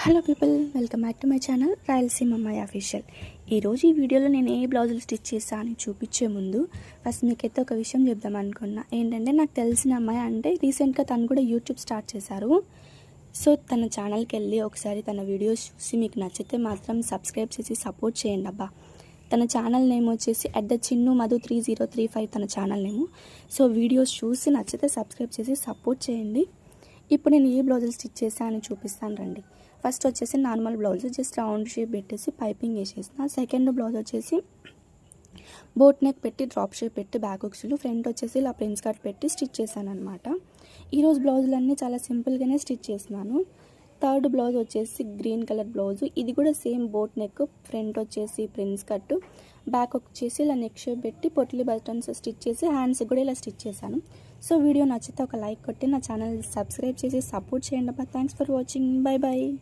Hello people, welcome back to my channel Rayalaseema అమ్మాయి official. ఈరోజు ఈ వీడియోలో నేను ఏ బ్లౌజులు స్టిచ్ చేస్తా అని చూపించే ముందు ఫస్ట్ మీకైతే ఒక విషయం చెప్దాం అనుకున్నా. ఏంటంటే నాకు తెలిసిన అమ్మాయి అంటే రీసెంట్గా తను కూడా యూట్యూబ్ స్టార్ట్ చేశారు. సో తన ఛానల్కి వెళ్ళి ఒకసారి తన వీడియోస్ చూసి మీకు నచ్చితే మాత్రం సబ్స్క్రైబ్ చేసి సపోర్ట్ చేయండి అబ్బా. తన ఛానల్ నేమ్ వచ్చేసి @chinnumadu3035 తన ఛానల్ నేము. సో వీడియోస్ చూసి నచ్చితే సబ్స్క్రైబ్ చేసి సపోర్ట్ చేయండి. ఇప్పుడు నేను ఏ బ్లౌజులు స్టిచ్ చేసా అని చూపిస్తాను రండి. ఫస్ట్ వచ్చేసి normal blouse just round shape పెట్టేసి పైపింగ్ వేసేసిన. సెకండ్ బ్లౌజ్ వచ్చేసి బోట్ నెక్ పెట్టి డ్రాప్ షేప్ పెట్టి బ్యాక్ హుక్స్లు, ఫ్రంట్ వచ్చేసి ఇలా ప్రిన్స్ కట్ పెట్టి స్టిచ్ చేశాను అనమాట. ఈరోజు బ్లౌజులన్నీ చాలా సింపుల్గానే స్టిచ్ చేసినాను. థర్డ్ బ్లౌజ్ వచ్చేసి గ్రీన్ కలర్ బ్లౌజు, ఇది కూడా సేమ్ బోట్ నెక్, ఫ్రంట్ వచ్చేసి ప్రిన్స్ కట్, బ్యాక్ వచ్చేసి ఇలా నెక్ షేప్ పెట్టి పొట్లి బటన్స్ స్టిచ్ చేసి హ్యాండ్స్ కూడా ఇలా స్టిచ్ చేశాను. సో వీడియో నచ్చితే ఒక లైక్ కొట్టి నా ఛానల్ సబ్స్క్రైబ్ చేసి సపోర్ట్ చేయండి అబ్బా. Thanks for watching. By by.